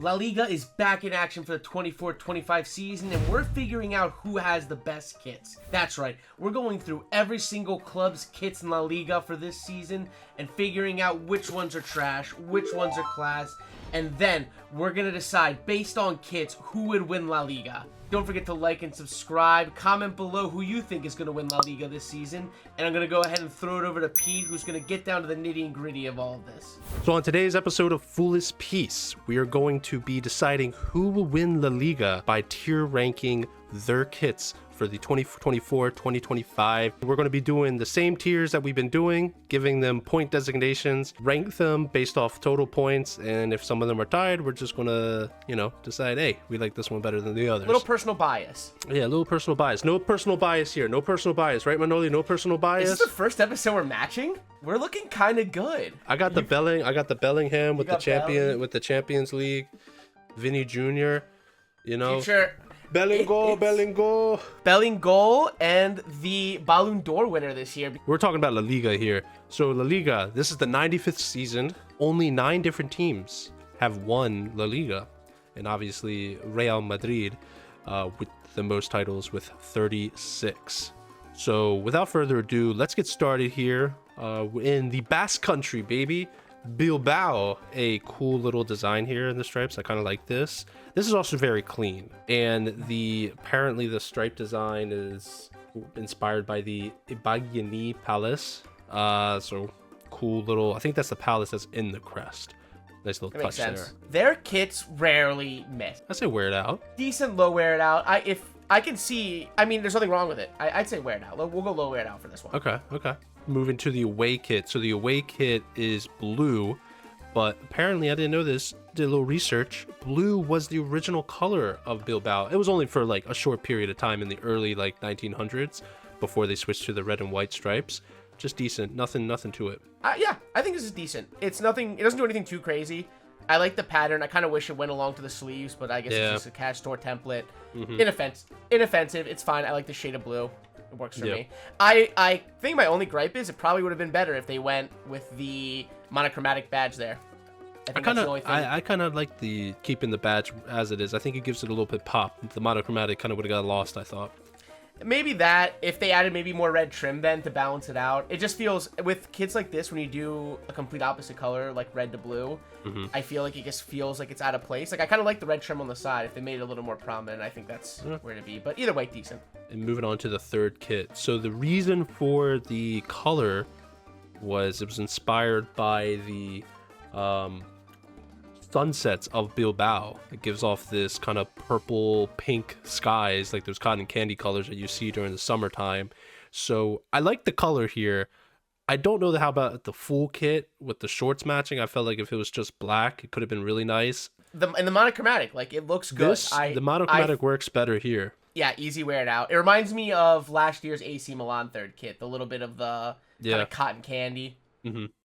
La Liga is back in action for the 24-25 season, and we're figuring out who has the best kits. That's right, we're going through every single club's kits in La Liga for this season and figuring out which ones are trash, which ones are class, and then we're going to decide, based on kits, who would win La Liga. Don't forget to like and subscribe. Comment below who you think is going to win La Liga this season. And I'm going to go ahead and throw it over to Pete, who's going to get down to the nitty and gritty of all of this. So on today's episode of Foolish Peace, we are going to be deciding who will win La Liga by tier ranking their kits for the 2024-2025. We're going to be doing the same tiers that we've been doing, giving them point designations, rank them based off total points, and if some of them are tied, we're just going to, decide, hey, we like this one better than the others. Little personal bias. Yeah, a little personal bias. No personal bias here. No personal bias, right, Manoli? No personal bias. Is this the first episode we're matching? We're looking kind of good. I got the Bellingham with the Champions League, Vinny Jr., Future Bellingo, and the Ballon d'Or winner this year. We're talking about La Liga here. So La Liga, this is the 95th season. Only 9 different teams have won La Liga. And obviously Real Madrid with the most titles with 36. So without further ado, let's get started here in the Basque Country, baby. Bilbao, a cool little design here in the stripes. I kind of like this. This is also very clean, and apparently the stripe design is inspired by the Ibaguini Palace. So cool little. I think that's the palace that's in the crest. Nice little touch there. Their kits rarely miss. I say wear it out. Decent low wear it out. If I can see, there's nothing wrong with it. I'd say wear it out. We'll go low wear it out for this one. Okay. Moving to the away kit. So the away kit is blue, but apparently I didn't know this. Did a little research. Blue was the original color of Bilbao. It was only for like a short period of time in the early 1900s before they switched to the red and white stripes. Just decent. Nothing to it. Yeah, I think this is decent. It's nothing. It doesn't do anything too crazy. I like the pattern. I kind of wish it went along to the sleeves, but I guess it's just a cash store template. Inoffensive. It's fine. I like the shade of blue. It works for me. I think my only gripe is it probably would have been better if they went with the monochromatic badge there. I kind of like the keeping the badge as it is. I think it gives it a little bit pop. The monochromatic kind of would have got lost, I thought. Maybe that, if they added maybe more red trim then to balance it out. It just feels, with kits like this, when you do a complete opposite color, like red to blue, I feel like it just feels like it's out of place. Like, I kind of like the red trim on the side. If they made it a little more prominent, I think that's where to be. But either way, decent. And moving on to the third kit. So the reason for the color was it was inspired by the sunsets of Bilbao. It gives off this kind of purple pink skies, like those cotton candy colors that you see during the summertime. So I like the color here. I don't know how about the full kit with the shorts matching. I felt like if it was just black, it could have been really nice. And the monochromatic, like, it looks good. The monochromatic works better here. Yeah, easy wear it out. It reminds me of last year's AC Milan third kit, the little bit of the kind of cotton candy.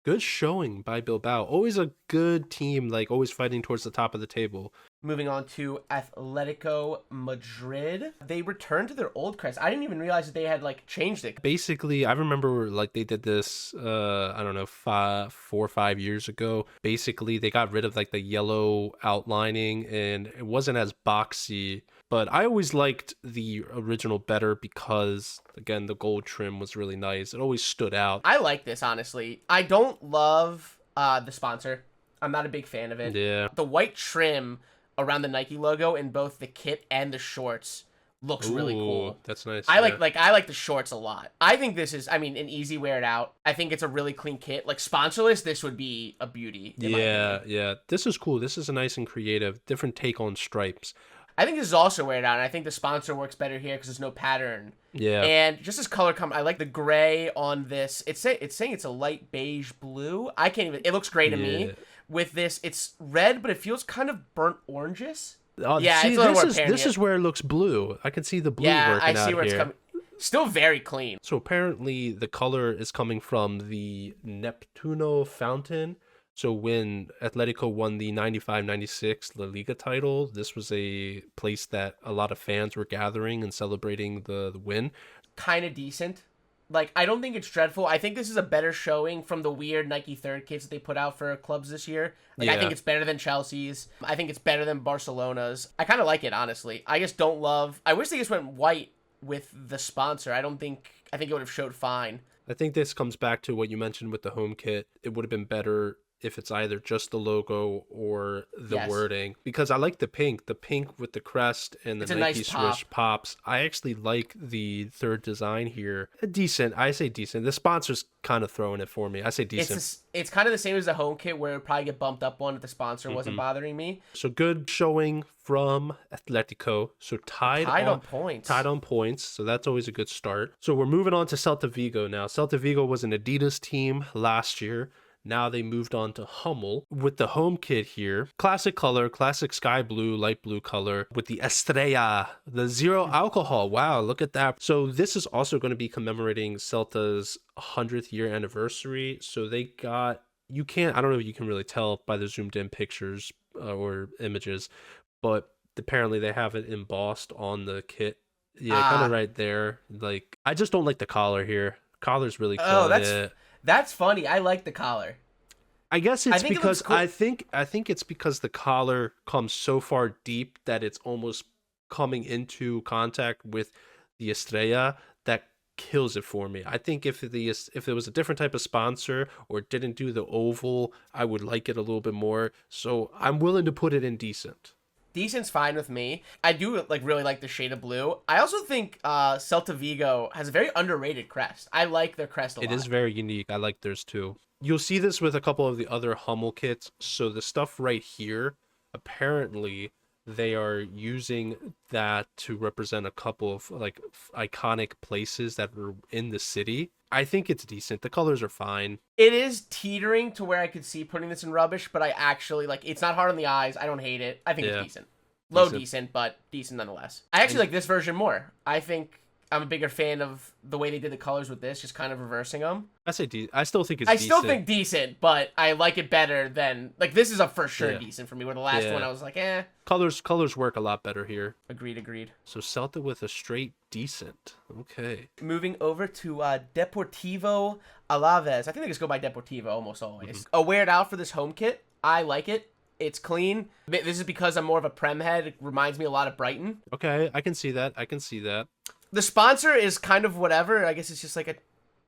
Good showing by Bilbao. Always a good team, like always fighting towards the top of the table. Moving on to Atlético Madrid. They returned to their old crest. I didn't even realize that they had changed it. Basically, I remember they did this, 4 or 5 years ago. Basically, they got rid of the yellow outlining and it wasn't as boxy. But I always liked the original better because, again, the gold trim was really nice. It always stood out. I like this, honestly. I don't love the sponsor. I'm not a big fan of it. Yeah. The white trim around the Nike logo in both the kit and the shorts looks really cool. That's nice. I like the shorts a lot. I think this is, an easy wear it out. I think it's a really clean kit. Sponsorless, this would be a beauty. Yeah. This is cool. This is a nice and creative, different take on stripes. I think this is also wear it out, and I think the sponsor works better here because there's no pattern. Yeah. And just as color I like the gray on this. It's saying it's a light beige blue. It looks gray to me. With this, it's red, but it feels kind of burnt oranges. This is where it looks blue. I can see the blue working out here. Yeah, I see where it's coming. Still very clean. So apparently the color is coming from the Neptuno fountain. So when Atletico won the 95-96 La Liga title, this was a place that a lot of fans were gathering and celebrating the win. Kind of decent. Like, I don't think it's dreadful. I think this is a better showing from the weird Nike third kits that they put out for clubs this year. Like, I think it's better than Chelsea's. I think it's better than Barcelona's. I kind of like it, honestly. I just don't love... I wish they just went white with the sponsor. I think it would have showed fine. I think this comes back to what you mentioned with the home kit. It would have been better if it's either just the logo or the wording, because I like the pink with the crest and the Nike swoosh pops. I actually like the third design here. Decent. I say decent. The sponsor's kind of throwing it for me. I say decent. It's kind of the same as the home kit, where it would probably get bumped up one if the sponsor wasn't bothering me. So good showing from Atletico. So tied on points. So that's always a good start. So we're moving on to Celta Vigo now. Celta Vigo was an Adidas team last year. Now they moved on to Hummel with the home kit here. Classic color, classic sky blue, light blue color with the Estrella, the zero alcohol. Wow, look at that. So this is also going to be commemorating Celta's 100th year anniversary. So they got, I don't know if you can really tell by the zoomed in pictures or images, but apparently they have it embossed on the kit. Yeah, kind of right there. Like, I just don't like the collar here. Collar's really killing it. That's funny. I like the collar. I guess it's because I think it's because the collar comes so far deep that it's almost coming into contact with the Estrella that kills it for me. I think if it was a different type of sponsor or didn't do the oval, I would like it a little bit more. So I'm willing to put it in decent. Decent's fine with me. I do really like the shade of blue. I also think Celta Vigo has a very underrated crest. I like their crest a lot. It is very unique. I like theirs too. You'll see this with a couple of the other Hummel kits. So the stuff right here, apparently they are using that to represent a couple of like iconic places that were in the city. I think it's decent. The colors are fine. It is teetering to where I could see putting this in rubbish, but I actually it's not hard on the eyes. I don't hate it. I think it's decent. Decent, but decent nonetheless. I actually like this version more. I think I'm a bigger fan of the way they did the colors with this, just kind of reversing them. I still think it's decent. I still think decent, but I like it better than... Like, this is a for sure decent for me, where the last one I was like, eh. Colors work a lot better here. Agreed. So Celta with a straight decent. Okay. Moving over to Deportivo Alavés. I think they just go by Deportivo almost always. A weird out for this home kit. I like it. It's clean. This is because I'm more of a Prem head. It reminds me a lot of Brighton. Okay, I can see that. The sponsor is kind of whatever. I guess it's just like a... It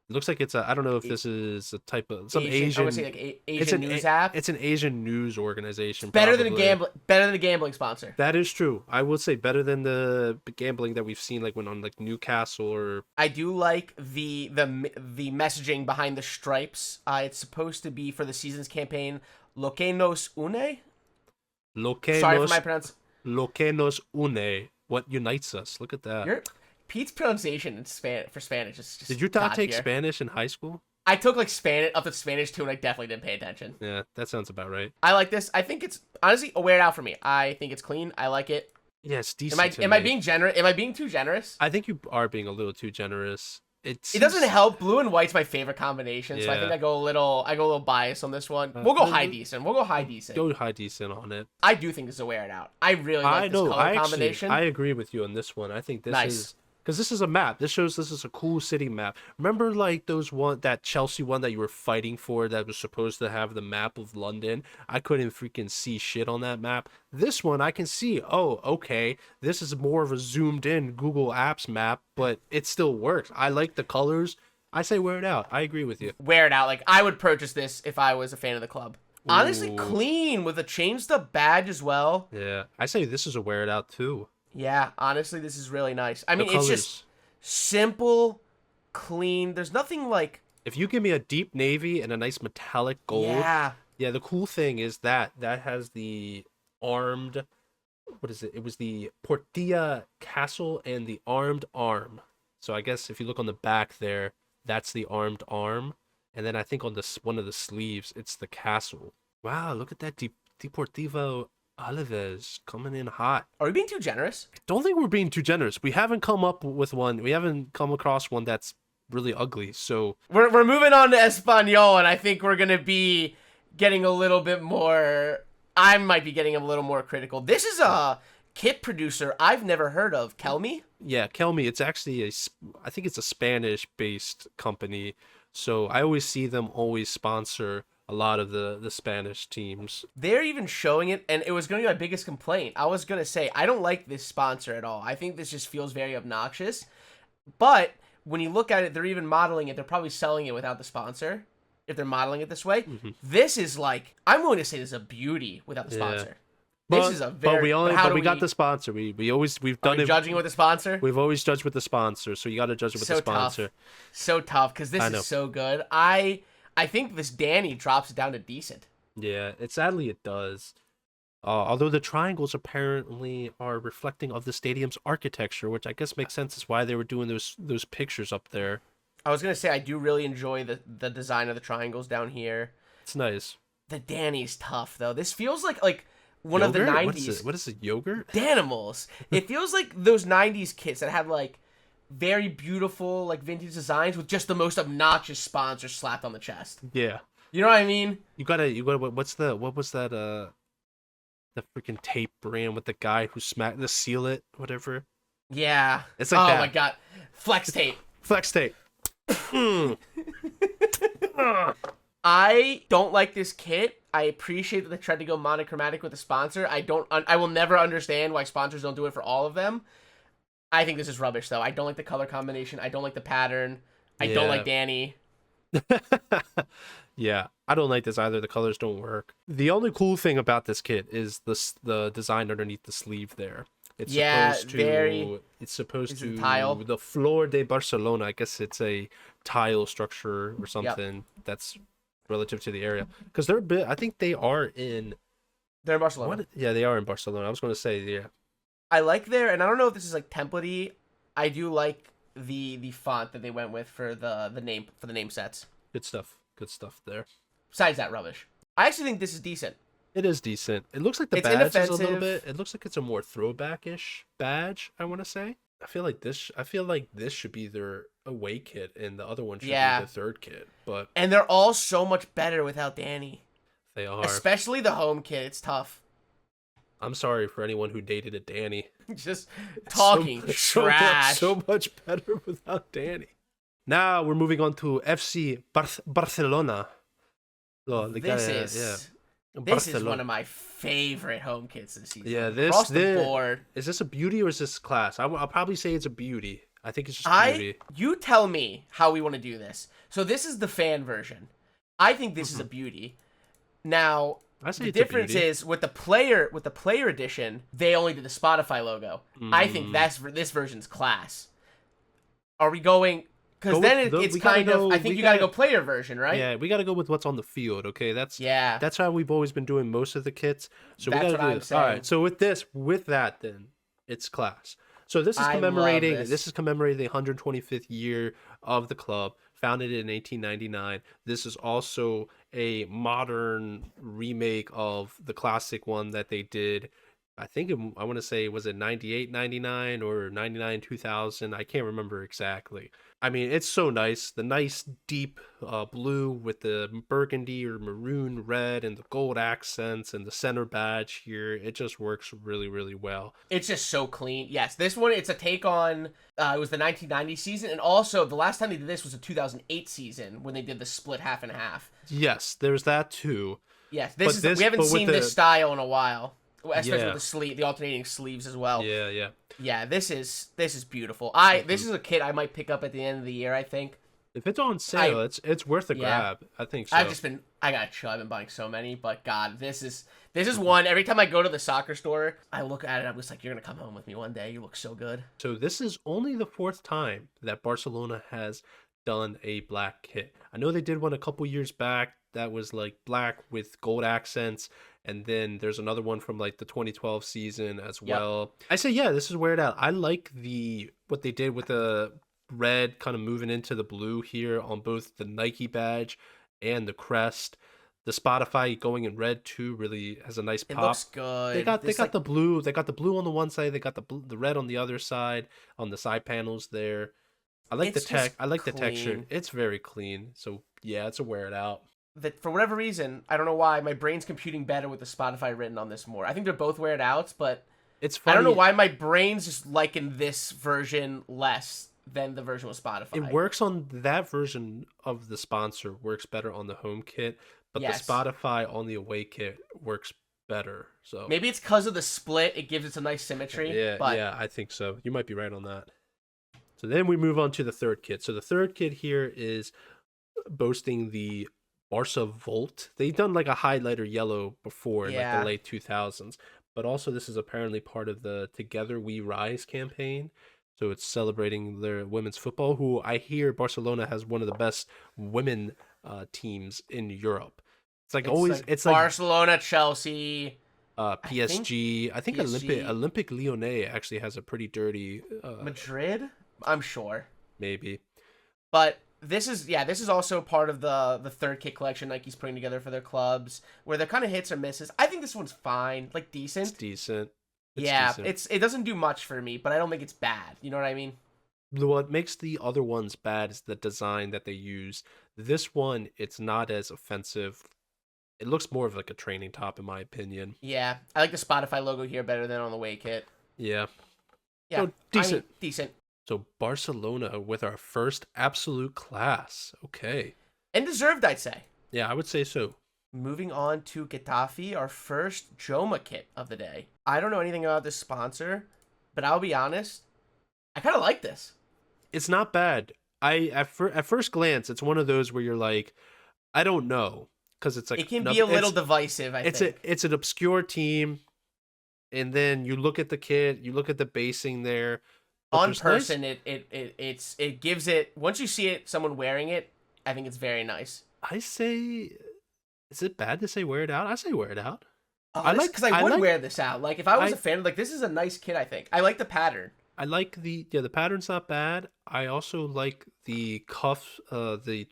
looks like it's I don't know if this is a type of... Some Asian... I would say like Asian news app. It's an Asian news organization. Better than a gambling sponsor. That is true. I would say better than the gambling that we've seen like when on like Newcastle or... I do like the messaging behind the stripes. It's supposed to be for the season's campaign. Lo que nos une? Sorry for my pronunciation. Lo que nos une. What unites us. Look at that. Pete's pronunciation in for Spanish is just... Did you not take Spanish in high school? I took like Spanish up to Spanish too, and I definitely didn't pay attention. Yeah, that sounds about right. I like this. I think it's honestly a weird out for me. I think it's clean. I like it. Yeah, it's decent. Am I being generous? Am I being too generous? I think you are being a little too generous. It doesn't help. Blue and white's my favorite combination, so I think I go a little biased on this one. We'll go high decent. Go high decent on it. I do think this is a wear it out. I really like this color combination. I agree with you on this one. I think this is... Because this is a map. This shows this is a cool city map. Remember like that Chelsea one that you were fighting for that was supposed to have the map of London? I couldn't freaking see shit on that map. This one I can see, oh, okay, this is more of a zoomed in Google Apps map, but it still works. I like the colors. I say wear it out. I agree with you. Wear it out. Like, I would purchase this if I was a fan of the club. Ooh. Honestly, clean with a changed up badge as well. Yeah, I say this is a wear it out too. Yeah, honestly, this is really nice. I mean, it's just simple, clean. There's nothing like... If you give me a deep navy and a nice metallic gold... Yeah, the cool thing is that has the armed... What is it? It was the Portilla Castle and the armed arm. So I guess if you look on the back there, that's the armed arm. And then I think on one of the sleeves, it's the castle. Wow, look at that Deportivo Alavés coming in hot. Are we being too generous? I don't think we're being too generous. We haven't come across one that's really ugly. So we're moving on to Espanyol, and I think we're gonna be getting a little bit more... I might be getting a little more critical. This is a kit producer I've never heard of, Kelmy. Yeah, Kelmy. It's actually I think it's a Spanish-based company. So I always see them always sponsor a lot of the Spanish teams. They're even showing it, and it was going to be my biggest complaint. I was going to say, I don't like this sponsor at all. I think this just feels very obnoxious. But when you look at it, they're even modeling it. They're probably selling it without the sponsor, if they're modeling it this way. Mm-hmm. This is like, I'm willing to say this is a beauty without the sponsor. This is a very... But we got the sponsor. We've done it. Judging with the sponsor? We've always judged with the sponsor, so you got to judge it with the sponsor. So tough, because this is so good. I think this Danny drops it down to decent. Yeah, sadly it does. Although the triangles apparently are reflecting of the stadium's architecture, which I guess makes sense. Is why they were doing those pictures up there. I was gonna say I do really enjoy the design of the triangles down here. It's nice. The Danny's tough though. This feels like one yogurt? of the 90s. What is it? Yogurt? Danimals. It feels like those 90s kits that had like very beautiful like vintage designs with just the most obnoxious sponsor slapped on the chest. Yeah. You know what I mean? You gotta what was that the freaking tape brand with the guy who smacked the seal it, whatever. Yeah. It's like that. Oh my god. Flex tape. Flex tape. I don't like this kit. I appreciate that they tried to go monochromatic with the sponsor. I will never understand why sponsors don't do it for all of them. I think this is rubbish though. I don't like the color combination. I don't like the pattern. I don't like Danny. Yeah, I don't like this either. The colors don't work. The only cool thing about this kit is the design underneath the sleeve there. It's supposed to tile. The Flor de Barcelona. I guess it's a tile structure or something that's relative to the area. Because I think they are in... They're in Barcelona. Yeah, they are in Barcelona. I was going to say, yeah. I like and I don't know if this is like template-y. I do like the font that they went with for the name sets. Good stuff. Good stuff there. Besides that rubbish. I actually think this is decent. It is decent. It looks like the badge is a little bit... It looks like it's a more throwback-ish badge, I want to say. I feel like this should be their away kit, and the other one should be the third kit. And they're all so much better without Danny. They are. Especially the home kit. It's tough. I'm sorry for anyone who dated a Danny. Just talking trash. So much better without Danny. Now we're moving on to FC Barcelona. This is one of my favorite home kits this season. Yeah, across the board. Is this a beauty or is this class? I'll probably say it's a beauty. I think it's just beauty. You tell me how we want to do this. So this is the fan version. I think this is a beauty. Now, the difference is with the player edition, they only did the Spotify logo. I think this version's class. Are we going? Because then it's kind of. I think you gotta go player version, right? Yeah, we gotta go with what's on the field. Okay, that's how we've always been doing most of the kits. So that's we gotta do this. All right. So with that, then it's class. So this is commemorating. This is commemorating the 125th year of the club, founded in 1899. This is also a modern remake of the classic one that they did. I want to say, was it 98, 99 or 99, 2000? I can't remember exactly. I mean, it's so nice. The nice deep blue with the burgundy or maroon red and the gold accents and the center badge here. It just works really, really well. It's just so clean. Yes, this one, it's a take on, it was the 1990 season. And also, the last time they did this was the 2008 season when they did the split half and half. Yes, there's that too. Yes, we haven't seen this style in a while. Especially with the alternating sleeves as well. Yeah. Yeah, this is beautiful. This is a kit I might pick up at the end of the year, I think. If it's on sale, it's worth a grab. I think so. I got chill. I've been buying so many, but God, this is one. Every time I go to the soccer store, I look at it. I'm just like, you're gonna come home with me one day. You look so good. So this is only the 4th time that Barcelona has done a black kit. I know they did one a couple years back that was like black with gold accents. And then there's another one from like the 2012 season as well. I say, this is weird out. I like what they did with the red kind of moving into the blue here on both the Nike badge and the crest. The Spotify going in red too really has a nice pop. It looks good. They got the blue. They got the blue on the one side. They got the red on the other side on the side panels there. I like the tech. I like the texture. It's very clean. So yeah, it's a wear it out. That for whatever reason, I don't know why, my brain's computing better with the Spotify written on this more. I think they're both wear it outs, but It's I funny. don't know why my brain's just liking this version less than the version with Spotify. It works on that version of the sponsor, works better on the home kit, but Yes. the Spotify on the away kit works better. So Maybe it's because of the split. It gives it some nice symmetry. yeah, I think so. You might be right on that. So then we move on to the third kit. So the third kit here is boasting the Barca Volt. They've done like a highlighter yellow before in like the late 2000s, but also this is apparently part of the Together We Rise campaign. So it's celebrating their women's football, who I hear Barcelona has one of the best women teams in Europe. It's like it's like Barcelona, Chelsea, PSG. I think PSG. Olympique Lyonnais actually has a pretty dirty Madrid. I'm sure, maybe. but this is also part of the third kit collection Nike's putting together for their clubs, where they're kind of hits or misses. I think this one's fine, like decent. It's decent. It doesn't do much for me, but I don't think it's bad. You know what I mean? What makes the other ones bad is the design that they use. This one, it's not as offensive. It looks more of like a training top, in my opinion. Yeah, I like the Spotify logo here better than on the away kit. Yeah. Yeah, So, decent. I mean, decent. So Barcelona with our first absolute class. Okay. And deserved, I'd say. Yeah, I would say so. Moving on to Getafe, our first Joma kit of the day. I don't know anything about this sponsor, but I'll be honest, I kind of like this. It's not bad. At first glance, it's one of those where you're like, I don't know, because it's like it can be a little divisive. I think it's an obscure team, and then you look at the kit, you look at the basing there. On person, it gives it, once you see it, someone wearing it, I think it's very nice. I say, is it bad to say wear it out? I say wear it out. Because I would wear this out. Like if I was a fan, like this is a nice kit. I think I like the pattern. I like the pattern's not bad. I also like the cuff, the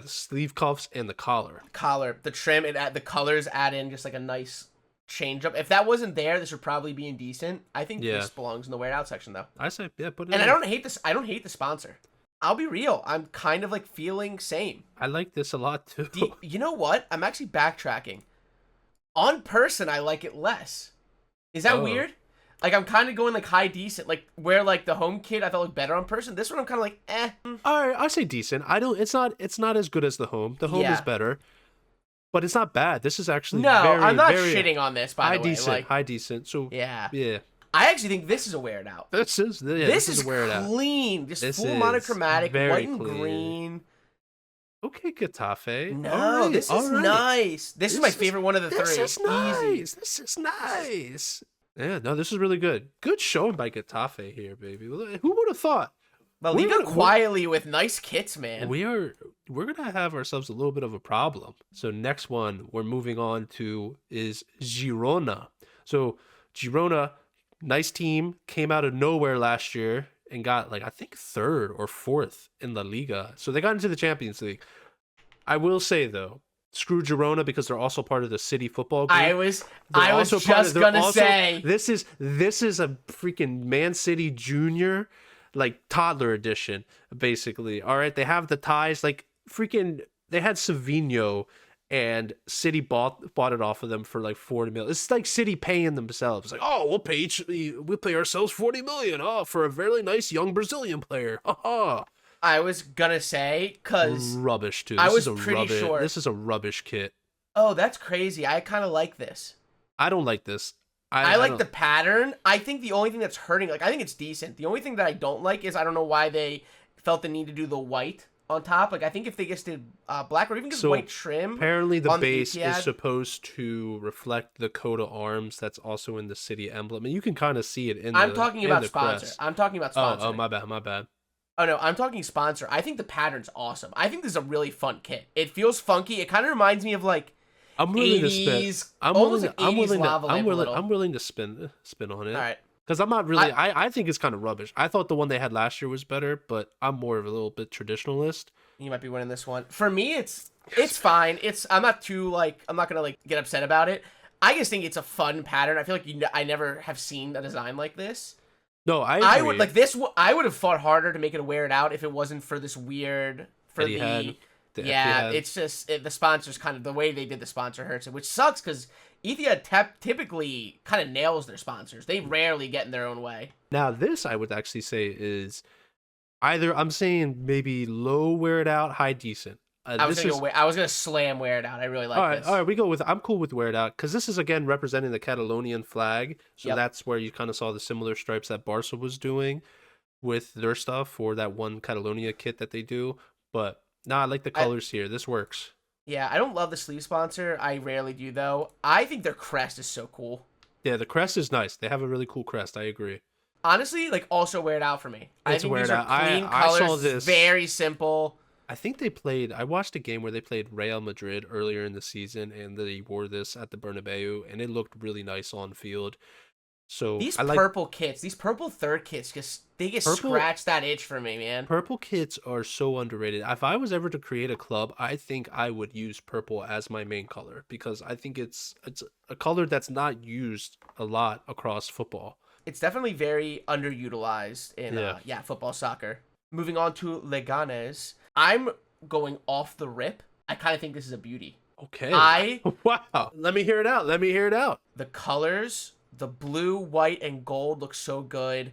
sleeve cuffs and the collar. The trim, the colors add in just like a nice change up. If that wasn't there, this would probably be indecent. I think this belongs in the wear it out section though. I say put it. And I don't hate this. I don't hate the sponsor. I'll be real. I'm kind of like feeling same. I like this a lot too. You know what? I'm actually backtracking. On person, I like it less. Is that weird? Like I'm kind of going like high decent. Like where like the home kit I thought looked better on person. This one I'm kind of like eh. All right, I say decent. I don't. It's not as good as the home. The home is better. But it's not bad. This is actually I'm not shitting on this. By the way, high decent. So yeah. I actually think this is a wear it out. This is a wear it out. Clean, just full monochromatic, white and clean. Green. Okay, Getafe. No, this is nice. This is my favorite one of the three. This is nice. Easy. This is nice. Yeah, no, this is really good. Good showing by Getafe here, baby. Who would have thought? La Liga quietly with nice kits, man. We're gonna have ourselves a little bit of a problem. So next one we're moving on to is Girona. So Girona, nice team, came out of nowhere last year and got like I think third or fourth in La Liga. So they got into the Champions League. I will say though, screw Girona because they're also part of the City Football Group. I was just gonna say this is a freaking Man City Junior, like toddler edition, basically. All right, they have the ties, like freaking. They had Savinho, and City bought it off of them for like 40 million. It's like City paying themselves. Like, oh, we'll pay ourselves 40 million. Oh, for a very nice young Brazilian player. I was gonna say because rubbish too. This is a rubbish kit. Oh, that's crazy. I kind of like this. I don't like this. I like the pattern. I think the only thing that's hurting, like I think it's decent. The only thing that I don't like is I don't know why they felt the need to do the white on top. Like I think if they just did black or even just white trim. Apparently the base is supposed to reflect the coat of arms that's also in the City emblem, and you can kind of see it in. I'm talking about sponsor. I'm talking about sponsor. Oh, my bad. Oh no, I'm talking sponsor. I think the pattern's awesome. I think this is a really fun kit. It feels funky. It kind of reminds me of like I'm willing 80s, to spin. I'm willing to spin on it. All right. Because I'm not really. I think it's kind of rubbish. I thought the one they had last year was better, but I'm more of a little bit traditionalist. You might be winning this one. For me, it's fine. I'm not gonna get upset about it. I just think it's a fun pattern. I feel like I never have seen a design like this. No, I would like this. I would have fought harder to make it a wear it out if it wasn't for this weird it's just the sponsor's kind of the way they did the sponsor hurts it, which sucks because Etihad typically kind of nails their sponsors. They rarely get in their own way. Now, this I would actually say is either I'm saying maybe low wear it out, high decent. I was gonna slam wear it out. I really like this. All right, we go with. I'm cool with wear it out because this is again representing the Catalonian flag, so that's where you kind of saw the similar stripes that Barca was doing with their stuff for that one Catalonia kit that they do. But I like the colors here. This works. Yeah, I don't love the sleeve sponsor. I rarely do though. I think their crest is so cool. Yeah, the crest is nice. They have a really cool crest. I agree. Honestly, like also wear it out for me. I think these are clean colors. I saw this. Very simple. I think they played. I watched a game where they played Real Madrid earlier in the season, and they wore this at the Bernabeu, and it looked really nice on field. So these purple kits, these purple third kits, they scratch that itch for me, man. Purple kits are so underrated. If I was ever to create a club, I think I would use purple as my main color because I think it's a color that's not used a lot across football. It's definitely very underutilized in football, soccer. Moving on to Leganés. I'm going off the rip. I kind of think this is a beauty. Okay. Wow. Let me hear it out. The colors, the blue, white, and gold look so good.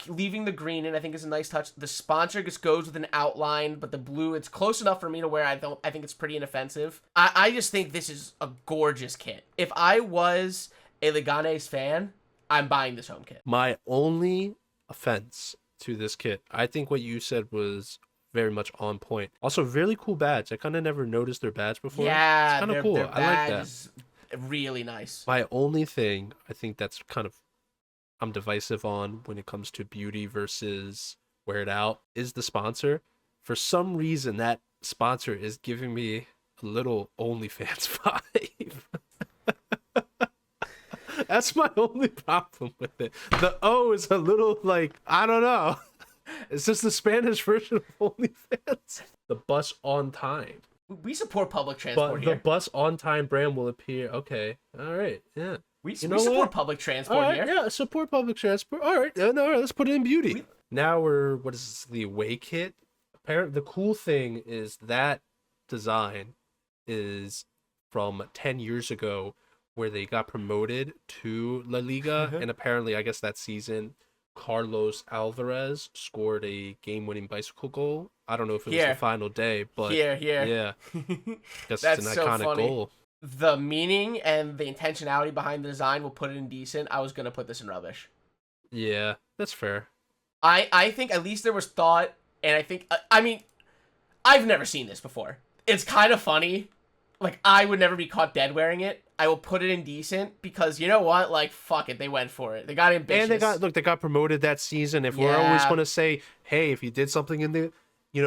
Leaving the green in, I think, is a nice touch. The sponsor just goes with an outline, but the blue, it's close enough for me to where I think it's pretty inoffensive. I just think this is a gorgeous kit. If I was a Leganés fan, I'm buying this home kit. My only offense to this kit, I think what you said was very much on point. Also, really cool badge. I kind of never noticed their badge before. Yeah, it's kind of cool. Their I like that. Is really nice. My only thing, I think that's kind of I'm divisive on when it comes to beauty versus wear it out, is the sponsor. For some reason, that sponsor is giving me a little OnlyFans vibe. That's my only problem with it. The O is a little like, I don't know. It's just the Spanish version of OnlyFans. The bus on time. We support public transport here. The bus on time brand will appear. Okay. All right. Yeah. We support public transport here. Yeah, support public transport. All right. All right. Let's put it in beauty. Now what is this, the away kit? Apparently, the cool thing is that design is from 10 years ago where they got promoted to La Liga. And apparently, I guess that season, Carlos Alvarez scored a game-winning bicycle goal. I don't know if it was the final day, but yeah, that's an iconic goal. The meaning and the intentionality behind the design will put it in decent. I was gonna put this in rubbish. Yeah, that's fair. I think at least there was thought, and I think I mean, I've never seen this before. It's kind of funny. Like, I would never be caught dead wearing it. I will put it in decent because you know what? Like, fuck it. They went for it. They got ambitious. And they got promoted that season. If we're always going to say, hey, if you did something in the,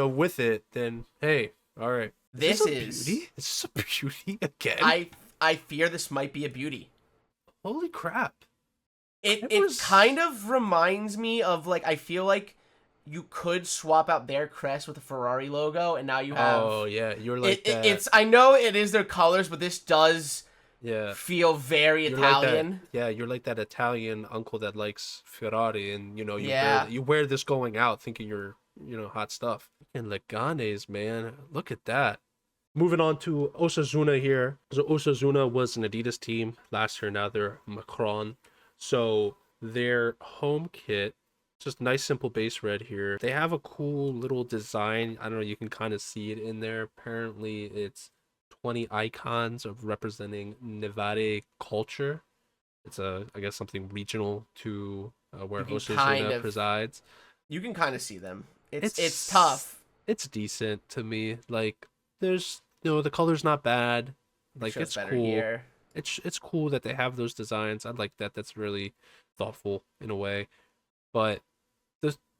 with it, then hey, all right. This is beauty. This is a beauty again. I fear this might be a beauty. Holy crap. It kind of reminds me of, like, I feel like you could swap out their crest with the Ferrari logo, and now you have. Oh yeah, you're like that. I know it is their colors, but this does feel very Italian. You're like that Italian uncle that likes Ferrari, and you wear this going out, thinking you're hot stuff. And Leganés, man, look at that. Moving on to Osasuna here. So Osasuna was an Adidas team last year. Now they're Macron. So their home kit. Just nice simple base red here. They have a cool little design. I don't know, you can kind of see it in there. Apparently it's 20 icons of representing Navarre culture. It's I guess something regional to where Osasuna presides. You can kind of see them. It's tough. It's decent to me. Like, there's the color's not bad. Like, it's cool. Here. It's cool that they have those designs. I like that. That's really thoughtful in a way. But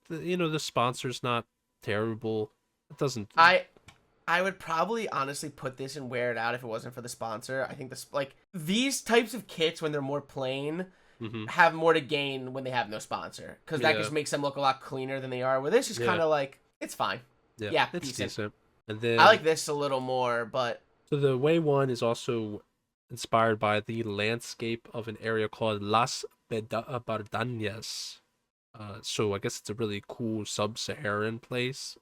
the sponsor's not terrible. It doesn't. I would probably honestly put this and wear it out if it wasn't for the sponsor. I think this, like, these types of kits when they're more plain have more to gain when they have no sponsor, because that just makes them look a lot cleaner than they are. Where this is kind of like, it's fine. Yeah, it's decent. And then I like this a little more, but so the way one is also inspired by the landscape of an area called Las Bardañas. So I guess it's a really cool sub-Saharan place.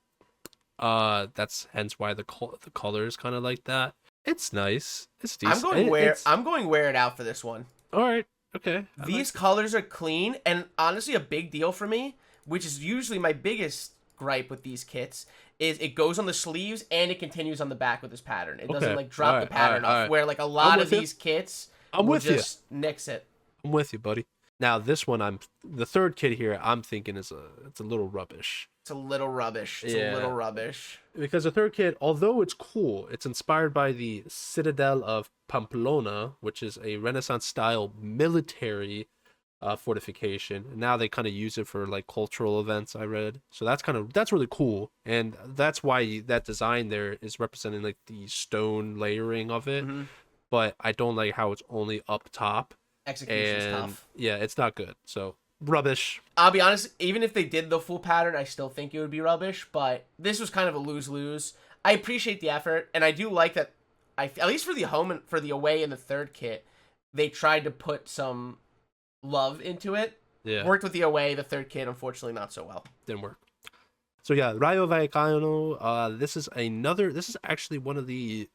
That's hence why the color is kind of like that. It's nice. It's I'm decent. going I'm going wear it out for this one. All right. Okay. These colors are clean, and honestly, a big deal for me, which is usually my biggest gripe with these kits, is it goes on the sleeves and it continues on the back with this pattern. It doesn't like drop the pattern off, where like a lot of these kits will just nix it. I'm with you, buddy. Now this one, the third kit here, I'm thinking it's a little rubbish. It's a little rubbish. It's a little rubbish. Because the third kit, although it's cool, it's inspired by the Citadel of Pamplona, which is a Renaissance-style military fortification. And now they kind of use it for like cultural events, I read. So that's really cool. And that's why that design there is representing like the stone layering of it. Mm-hmm. But I don't like how it's only up top. Execution's tough. Yeah, it's not good. So rubbish. I'll be honest, even if they did the full pattern, I still think it would be rubbish, but this was kind of a lose-lose. I appreciate the effort, and I do like that, at least for the home and for the away in the third kit, they tried to put some love into it. Yeah. Worked with the away, the third kit, unfortunately not so well. Didn't work. So yeah, Rayo Vallecano, this is actually one of the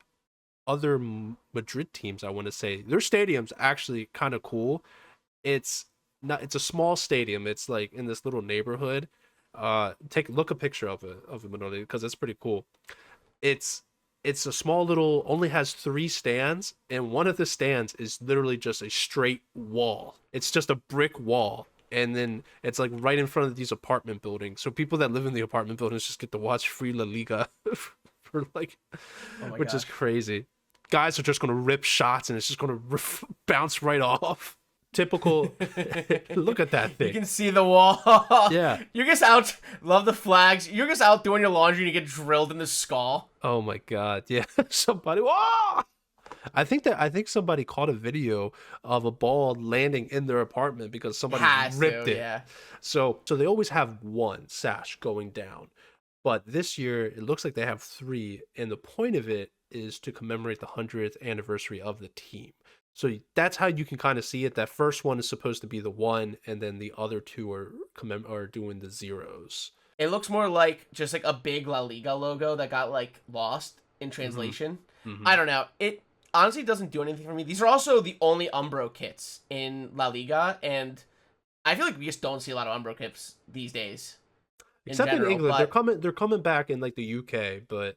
other Madrid teams, I want to say. Their stadium's actually kind of cool. It's a small stadium. It's like in this little neighborhood. Look a picture of it, Manoli, because it's pretty cool. It's a small little, only has 3 stands, and one of the stands is literally just a straight wall. It's just a brick wall, and then it's like right in front of these apartment buildings. So people that live in the apartment buildings just get to watch free La Liga for like, which is crazy. Guys are just gonna rip shots, and it's just gonna bounce right off. Typical. Look at that thing. You can see the wall. Yeah. You're just out. Love the flags. You're just out doing your laundry and you get drilled in the skull. Oh my god. Yeah. Somebody. Whoa! I think somebody caught a video of a ball landing in their apartment because somebody ripped it. Yeah. So they always have one sash going down, but this year it looks like they have 3, and the point of it is to commemorate the 100th anniversary of the team. So that's how you can kind of see it. That first one is supposed to be the 1, and then the other 2 are doing the zeros. It looks more like just like a big La Liga logo that got like lost in translation. Mm-hmm. I don't know. It honestly doesn't do anything for me. These are also the only Umbro kits in La Liga, and I feel like we just don't see a lot of Umbro kits these days. Except in England, they're coming back in like the UK, but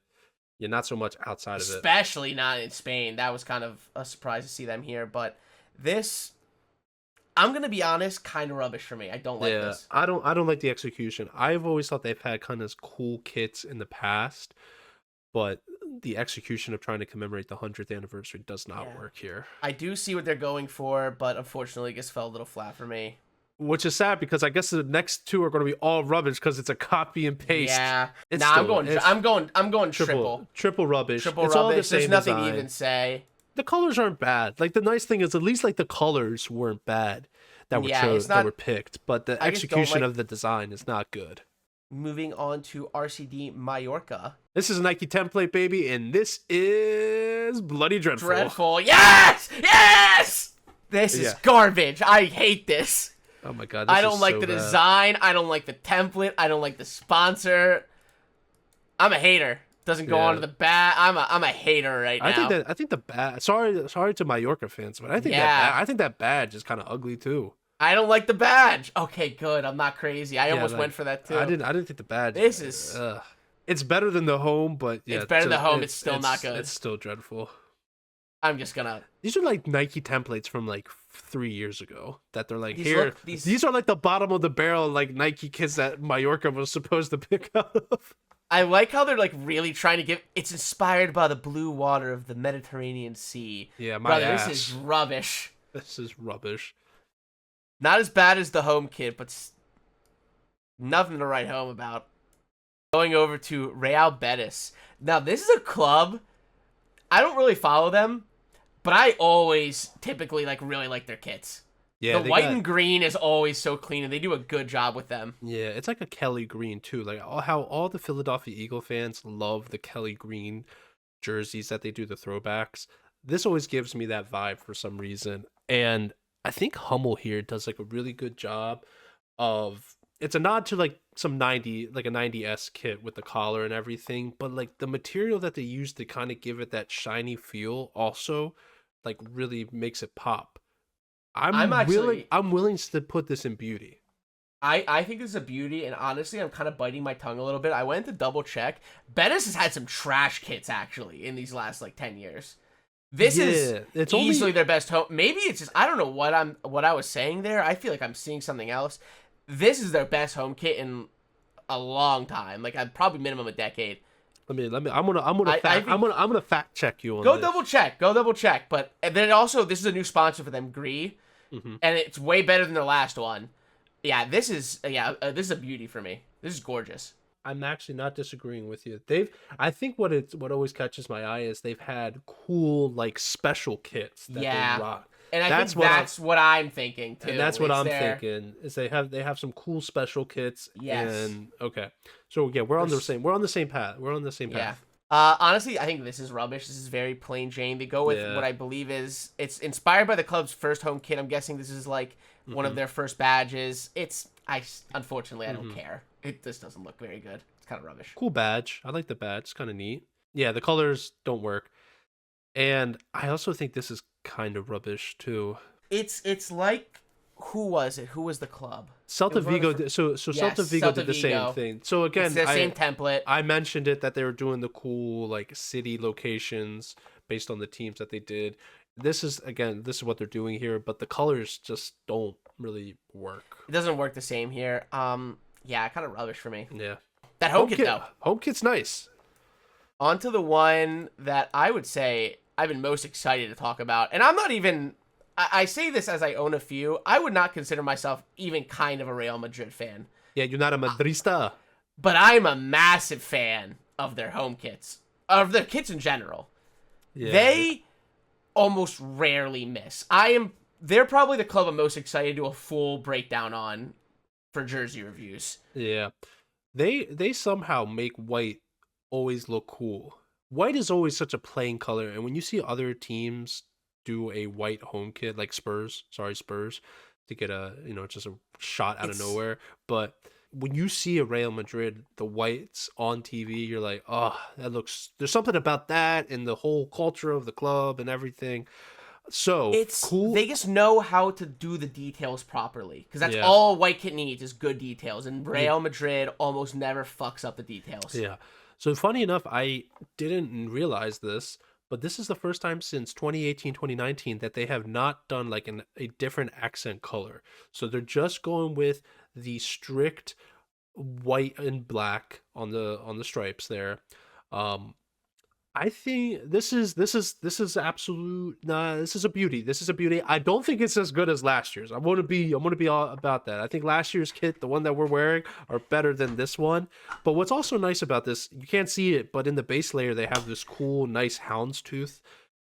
yeah, not so much outside of it. Especially not in Spain. That was kind of a surprise to see them here. But this, I'm going to be honest, kind of rubbish for me. I don't like this. I don't like the execution. I've always thought they've had kind of cool kits in the past, but the execution of trying to commemorate the 100th anniversary does not work here. I do see what they're going for, but unfortunately it just fell a little flat for me. Which is sad because I guess the next 2 are going to be all rubbish because it's a copy and paste. Yeah. I'm going triple. Triple rubbish. Triple it's rubbish. All the same There's nothing design. to even say. The colors aren't bad. Like the nice thing is at least like the colors weren't bad that were picked, but the execution of the design is not good. Moving on to RCD Mallorca. This is a Nike template, baby, and this is bloody dreadful. Dreadful. Yes! Yes! This is garbage. I hate this. Oh my god! I don't like the design. I don't like the template. I don't like the sponsor. I'm a hater. Doesn't go onto the bat. I'm a hater right now. I think the badge. Sorry to Mallorca fans, but I think that badge is kind of ugly too. I don't like the badge. Okay, good. I'm not crazy. I almost went for that too. I didn't think the badge. This is. It's better than the home, but yeah, it's better than the home. It's still not good. It's still dreadful. I'm just gonna. These are like Nike templates from like 3 years ago that they're like, these are like the bottom of the barrel like Nike kits that Mallorca was supposed to pick up. I like how they're like really trying to give. It's inspired by the blue water of the Mediterranean Sea. Yeah, This is rubbish. This is rubbish. Not as bad as the home kit, but nothing to write home about. Going over to Real Betis. Now, this is a club. I don't really follow them, but I always typically really like their kits. Yeah, the white and green is always so clean, and they do a good job with them. Yeah, it's like a Kelly green too. Like how all the Philadelphia Eagle fans love the Kelly green jerseys that they do, the throwbacks. This always gives me that vibe for some reason, and I think Hummel here does like a really good job of it's a nod to like some 90, like a 90s kit with the collar and everything, but like the material that they use to kind of give it that shiny feel also like really makes it pop. I'm willing to put this in beauty. I think this is a beauty, and honestly, I'm kind of biting my tongue a little bit. I went to double check. Betis has had some trash kits, actually, in these last, like, 10 years. This is it's easily their best home. Maybe it's just, I don't know what I was saying there. I feel like I'm seeing something else. This is their best home kit in a long time. Like, probably minimum a decade. I'm gonna fact check you on Go this. double check. But then also, this is a new sponsor for them, Gree, and it's way better than their last one. Yeah, this is a beauty for me. This is gorgeous. I'm actually not disagreeing with you. I think what always catches my eye is they've had cool like special kits that they rock. And I think that's what I'm thinking too. And that's what I'm thinking is they have some cool special kits. Yes. And okay. So yeah, we're on the same path. We're on the same path. Honestly, I think this is rubbish. This is very plain Jane. They go with what I believe it's inspired by the club's first home kit. I'm guessing this is like one of their first badges. Unfortunately, I don't care. This doesn't look very good. It's kind of rubbish. Cool badge. I like the badge. It's kind of neat. Yeah, the colors don't work. And I also think this is kind of rubbish too. It's like, who was it? Who was the club? Celta Vigo. Celta Vigo did the same thing. So again, it's the same template. I mentioned it that they were doing the cool like city locations based on the teams that they did. This is what they're doing here, but the colors just don't really work. It doesn't work the same here. Yeah, kind of rubbish for me. Yeah. That home kit though. Home kit's nice. On to the one that I would say I've been most excited to talk about. And I'm not even... I say this as I own a few. I would not consider myself even kind of a Real Madrid fan. Yeah, you're not a Madrista. But I'm a massive fan of their home kits. Of their kits in general. Yeah. They almost rarely miss. They're probably the club I'm most excited to do a full breakdown on for jersey reviews. Yeah. They somehow make white always look cool. White is always such a plain color, and when you see other teams do a white home kit, like Spurs, to get just a shot out of nowhere, but when you see a Real Madrid, the whites on TV, you're like, oh, there's something about that and the whole culture of the club and everything. So it's cool. They just know how to do the details properly, because that's all a white kit needs is good details, and Real Madrid almost never fucks up the details. Yeah. So funny enough, I didn't realize this, but this is the first time since 2018, 2019 that they have not done like a different accent color. So they're just going with the strict white and black on the stripes there. I think this is absolute. This is a beauty. This is a beauty. I don't think it's as good as last year's. I'm gonna be all about that. I think last year's kit, the one that we're wearing, are better than this one. But what's also nice about this, you can't see it, but in the base layer they have this cool, nice houndstooth.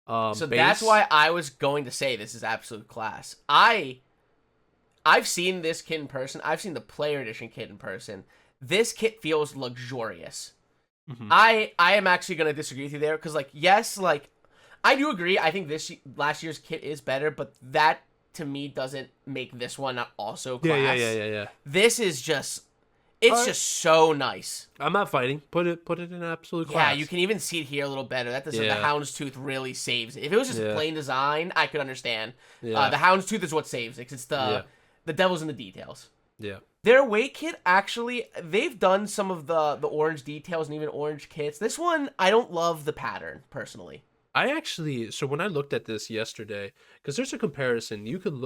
So base. That's why I was going to say this is absolute class. I've seen this kit in person. I've seen the player edition kit in person. This kit feels luxurious. Mm-hmm. I am actually going to disagree with you there, because I do agree. I think last year's kit is better, but that to me doesn't make this one not also class. Yeah. This is just just so nice. I'm not fighting. Put it in absolute class. Yeah, you can even see it here a little better. The houndstooth really saves it. If it was just plain design, I could understand. Yeah. The houndstooth is what saves it, 'cause it's the devil's in the details. Yeah. Their away kit, actually, they've done some of the orange details and even orange kits. This one, I don't love the pattern, personally. So when I looked at this yesterday, because there's a comparison, you can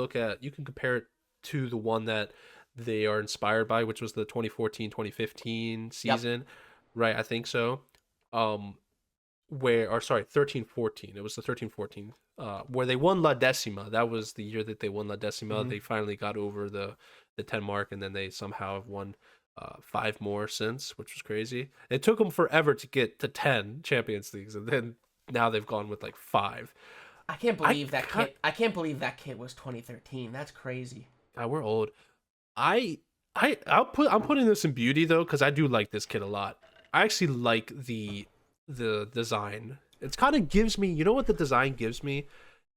compare it to the one that they are inspired by, which was the 2014-2015 season, right? I think so. 13-14. It was the 13-14, where they won La Decima. That was the year that they won La Decima. Mm-hmm. They finally got over the 10 mark, and then they somehow have won 5 more since, which was crazy. It took them forever to get to 10 Champions Leagues, and then now they've gone with like 5. I can't believe kit. I can't believe that kit was 2013. That's crazy. God, we're old. I'm putting this in beauty though, because I do like this kit a lot. I actually like the design. It kind of gives me, you know what the design gives me?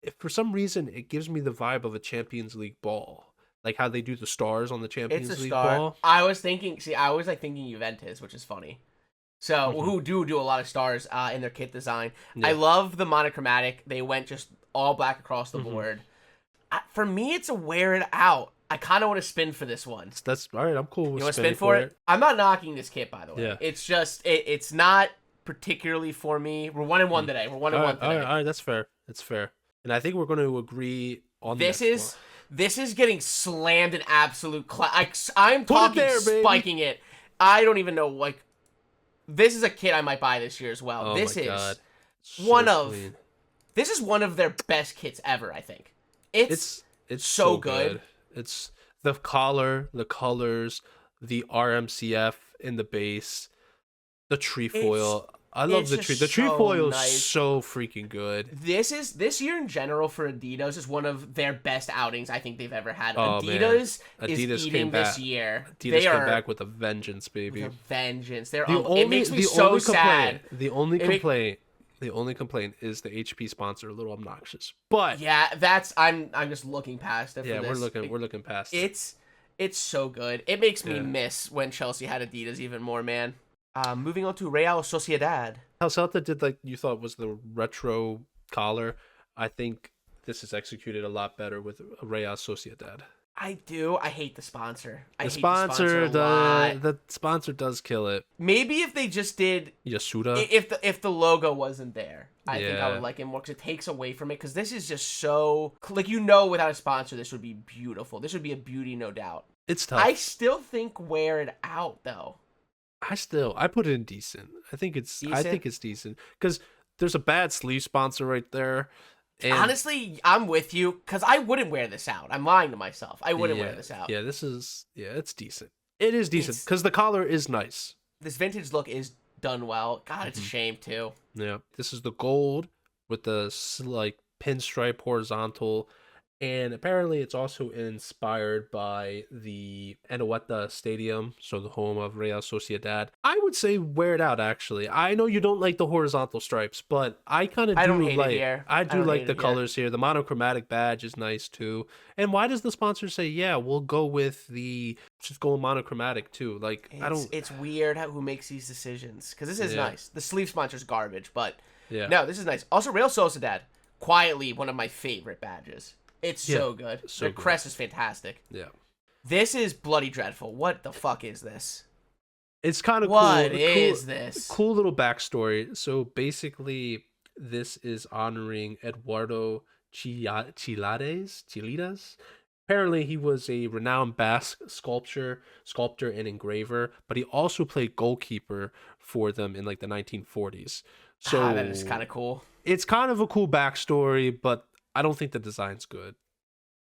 If for some reason it gives me the vibe of a Champions League ball. like how they do the stars on the It's a Champions League star. ball. I was thinking. See, I was like thinking Juventus, which is funny. So who do a lot of stars in their kit design. Yeah. I love the monochromatic. They went just all black across the board. For me, it's a wear it out. I kind of want to spin for this one. That's all right. I'm cool with You want to spinning spin for it? I'm not knocking this kit, by the way. Yeah. It's just it's not particularly for me. We're 1-1 today. We're 1-1 today. All right, that's fair. That's fair. And I think we're going to agree on This next one. this is getting slammed in absolute I'm Put it talking there, baby. spiking it. I don't even know like this is a kit I might buy this year as well. Oh this my is God. So one of clean. this is one of their best kits ever, I think. It's so good. It's the collar, the colors, the RMCF in the base, the trefoil. I love the tree. The trefoil is so freaking good. This year in general for Adidas is one of their best outings I think they've ever had. Oh, Adidas man. is eating this year. Adidas came back with a vengeance, baby. With a vengeance. It makes me the so only sad. The only complaint is the HP sponsor a little obnoxious. But yeah, I'm just looking past it. Yeah, for this. we're looking past it. It's so good. It makes me miss when Chelsea had Adidas even more, man. Moving on to Real Sociedad. How Celta did like you thought was the retro collar. I think this is executed a lot better with Real Sociedad. I do. I hate the sponsor. The sponsor does kill it. Maybe if they just did Yasuda. If the logo wasn't there, I think I would like it more because it takes away from it. Because this is just so like without a sponsor, this would be beautiful. This would be a beauty, no doubt. It's tough. I still think wear it out though. I put it in decent. I think it's decent because there's a bad sleeve sponsor right there. And honestly, I'm with you because I wouldn't wear this out. I'm lying to myself. I wouldn't wear this out. Yeah, it's decent. It is decent because the collar is nice. This vintage look is done well. God, it's a shame too. Yeah, this is the gold with the like pinstripe horizontal. And apparently it's also inspired by the Anoeta Stadium, so the home of Real Sociedad. I would say wear it out, actually. I know you don't like the horizontal stripes, but I kind of do like I do like the colors here. The monochromatic badge is nice, too. And why does the sponsor say, yeah, we'll go with just go monochromatic, too? Like, It's weird who makes these decisions, because this is nice. The sleeve sponsor's garbage, but no, this is nice. Also, Real Sociedad, quietly one of my favorite badges. It's so good. Their crest is fantastic. Yeah. This is bloody dreadful. What the fuck is this? It's kind of cool. What is this? Cool little backstory. So basically, this is honoring Eduardo Chilidas. Apparently, he was a renowned Basque sculptor and engraver, but he also played goalkeeper for them in like the 1940s. So that is kind of cool. It's kind of a cool backstory, but I don't think the design's good.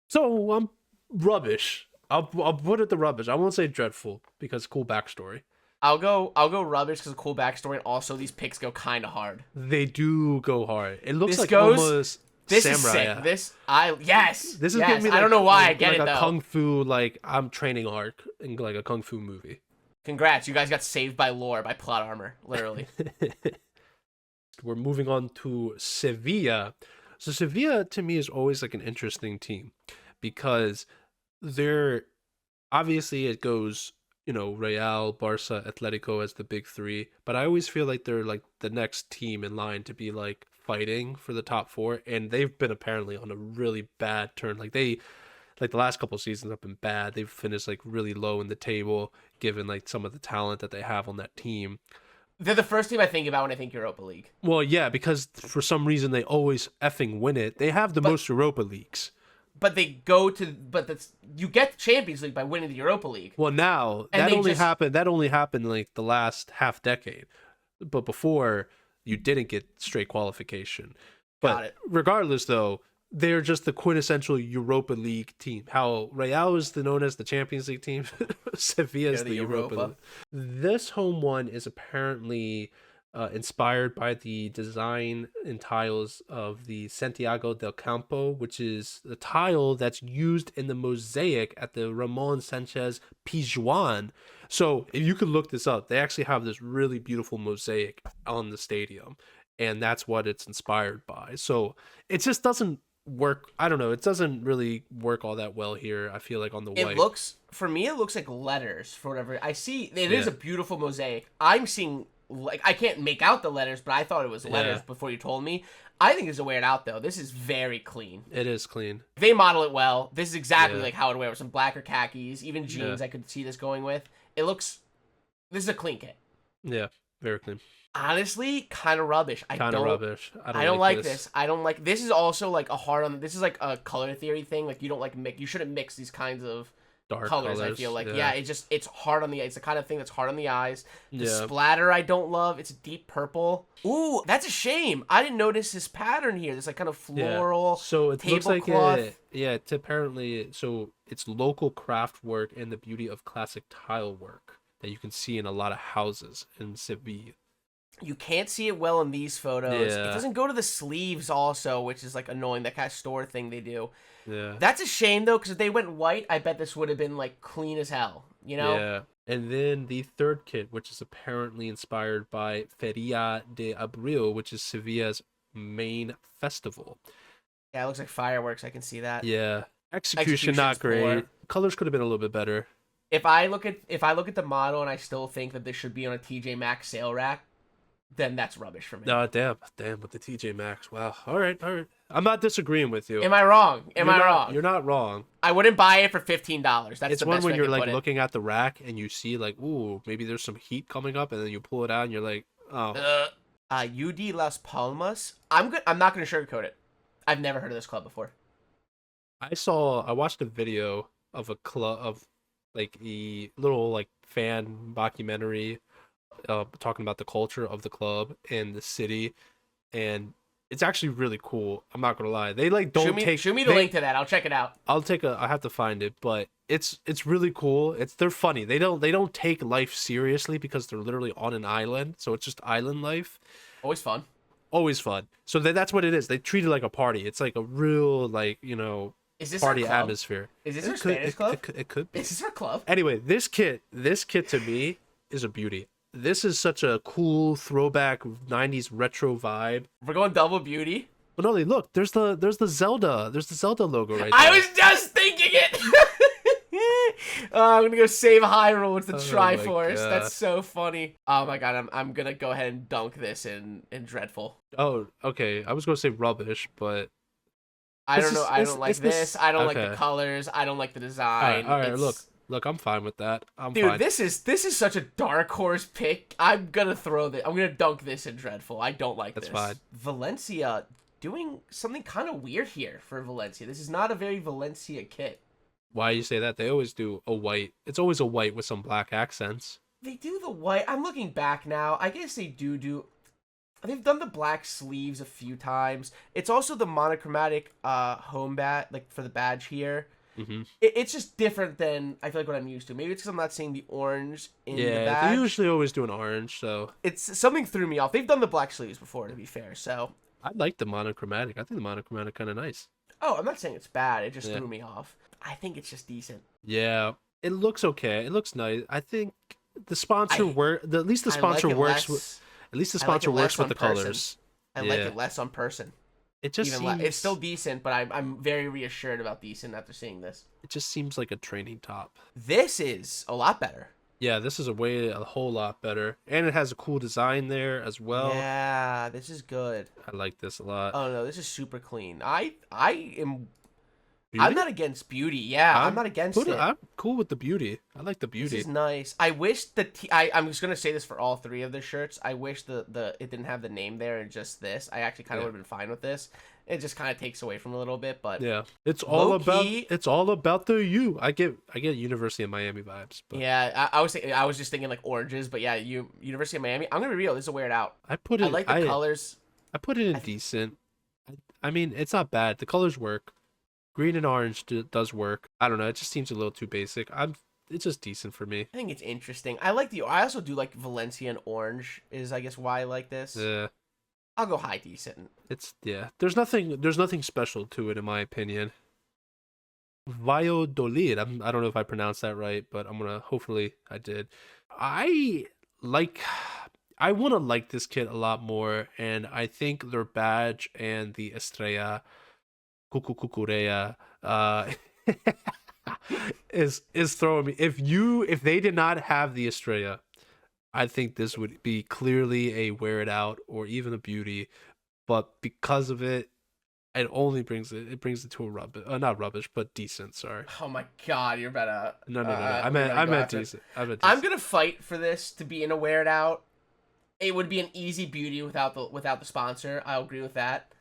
So I'm rubbish. I'll put it the rubbish. I won't say dreadful because cool backstory. I'll go rubbish because of cool backstory, and also these picks go kind of hard. They do go hard. It looks almost this samurai. Is sick. This is giving me I don't know why I get it though. Like a kung fu, like I'm training arc in like a kung fu movie. Congrats, you guys got saved by lore, by plot armor, literally. We're moving on to Sevilla. So Sevilla, to me, is always like an interesting team because they're obviously it goes, Real, Barca, Atletico as the big three, but I always feel like they're like the next team in line to be like fighting for the top four, and they've been apparently on a really bad turn. Like the last couple of seasons have been bad. They've finished like really low in the table, given like some of the talent that they have on that team. They're the first team I think about when I think Europa League. Well, yeah, because for some reason they always effing win it. They have the most Europa Leagues. But you get the Champions League by winning the Europa League. Well, now that only happened like the last half decade. But before you didn't get straight qualification. But regardless though, they're just the quintessential Europa League team. How Real is known as the Champions League team, Sevilla is the Europa League. This home one is apparently inspired by the design and tiles of the Santiago del Campo, which is the tile that's used in the mosaic at the Ramon Sanchez Pizjuan. So if you could look this up, they actually have this really beautiful mosaic on the stadium, and that's what it's inspired by. So it just doesn't work. I don't know. It doesn't really work all that well here. I feel like on the It white. looks, for me, it looks like letters for whatever. I see, it is Yeah. a beautiful mosaic. I'm seeing, like, I can't make out the letters, but I thought it was letters Yeah. before you told me. I think it's a weird out, though. This is very clean. It is clean. If they model it well, this is exactly Yeah. like how it would wear with some black or khakis, even jeans Yeah. I could see this going with. It looks, this is a clean kit. Yeah. Very clean. Honestly, kind of rubbish. Kind of rubbish. I don't like this. I don't like, this is also like a hard on, this is like a color theory thing. Like, you don't like mix, you shouldn't mix these kinds of Dark colors, I feel like. Yeah, it's hard on the, it's the kind of thing that's hard on the eyes. The splatter I don't love. It's a deep purple. Ooh, that's a shame. I didn't notice this pattern here. This like kind of floral So it looks like tablecloth. it's apparently, so it's local craft work and the beauty of classic tile work that you can see in a lot of houses in Sevilla. You can't see it well in these photos. Yeah. It doesn't go to the sleeves also, which is like annoying. That kind of store thing they do. Yeah. That's a shame though, because if they went white, I bet this would have been like clean as hell. You know? Yeah. And then the third kit, which is apparently inspired by Feria de Abril, which is Sevilla's main festival. Yeah, it looks like fireworks. I can see that. Yeah. Execution not great. Poor. Colors could have been a little bit better. If I look at the model and I still think that this should be on a TJ Maxx sale rack, then that's rubbish for me. No, damn, with the TJ Maxx. Wow. All right. I'm not disagreeing with you. Am I wrong? Am I wrong? You're not wrong. I wouldn't buy it for $15. That's It's the one best when way I you're can like put it. looking at the rack and you see like, ooh, maybe there's some heat coming up, and then you pull it out and you're like, oh. UD Las Palmas. I'm not gonna sugarcoat it. I've never heard of this club before. I watched a video of a club of like a little like fan documentary talking about the culture of the club and the city, and it's actually really cool. I'm not gonna lie. They like don't shoot me the link to that. I'll check it out. I have to find it, but it's really cool. They're funny. They don't take life seriously because they're literally on an island, so it's just island life. Always fun. Always fun. So that's what it is. They treat it like a party. It's like a real like, Is this party our club? atmosphere. Is this our Spanish club? It could be. Is this our club? Anyway, this kit to me is a beauty. This is such a cool throwback 90s retro vibe. We're going double beauty. But no, look, there's the Zelda logo right there. I was just thinking it. I'm gonna go save Hyrule with the Triforce. God. That's so funny. Oh my god, I'm gonna go ahead and dunk this in Dreadful. Oh, okay. I was gonna say rubbish, but I don't know. I don't like this. I don't like okay. the colors. I don't like the design. All right. Look, I'm fine with that. Dude, fine. this is such a dark horse pick. I'm gonna dunk this in Dreadful. I don't like this. That's fine. Valencia doing something kind of weird here for Valencia. This is not a very Valencia kit. Why you say that? They always do a white. It's always a white with some black accents. They do the white. I'm looking back now. I guess they do. They've done the black sleeves a few times. It's also the monochromatic home bat, like for the badge here. Mm-hmm. It's just different than I feel like what I'm used to. Maybe it's because I'm not seeing the orange in the badge. Yeah, they usually always do an orange, so It's something threw me off. They've done the black sleeves before, to be fair. So I like the monochromatic. I think the monochromatic kind of nice. oh, I'm not saying it's bad. It just threw me off. I think it's just decent. Yeah, it looks okay. It looks nice. I think the sponsor at least the sponsor works with. At least the sponsor works with the colors. I like it less on person. It just seems... It's still decent, but I'm very reassured about decent after seeing this. It just seems like a training top. This is a lot better. Yeah, this is a whole lot better, and it has a cool design there as well. Yeah, this is good. I like this a lot. Oh no, this is super clean. I'm Beauty? not against beauty. Yeah, I'm not against it. I'm cool with the beauty. I like the beauty. This is nice. I wish I'm just gonna say this for all three of the shirts. I wish the it didn't have the name there and just this. I actually kind of would have been fine with this. It just kind of takes away from a little bit, but yeah, it's all about the U. I get University of Miami vibes. But yeah, I was just thinking like oranges, but yeah, University of Miami. I'm gonna be real. This is a wear it out. I like the colors. I put it in decent. I mean, it's not bad. The colors work. Green and orange does work. I don't know. It just seems a little too basic. It's just decent for me. I think it's interesting. I also do like Valencia and orange is I guess why I like this. Yeah. I'll go high decent. There's nothing special to it in my opinion. Valladolid. I don't know if I pronounced that right, but hopefully I did. I want to like this kit a lot more, and I think their badge and the Estrella Cucurea, is throwing me. If they did not have the Estrella, I think this would be clearly a wear it out or even a beauty. But because of it, it brings it to a rubbish, not rubbish, but decent. Sorry. Oh my God, you're about to. No. I we're meant gonna I go meant after it. decent. I meant I'm decent. gonna fight for this to be in a wear it out. It would be an easy beauty without the sponsor. I'll agree with that.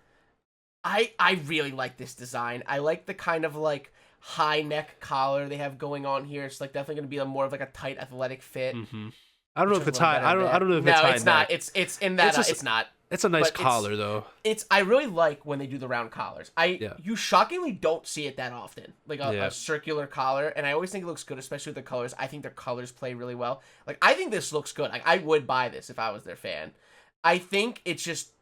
I really like this design. I like the kind of like high neck collar they have going on here. It's like definitely gonna be more of like a tight athletic fit. Mm-hmm. I don't know if it's high. I don't know if no, it's high. It's not. neck. It's in that. It's It's not. It's a nice But collar though. I really like when they do the round collars. Yeah. You shockingly don't see it that often, like Yeah. a circular collar, and I always think it looks good, especially with the colors. I think their colors play really well. Like I think this looks good. Like I would buy this if I was their fan. I think it's just,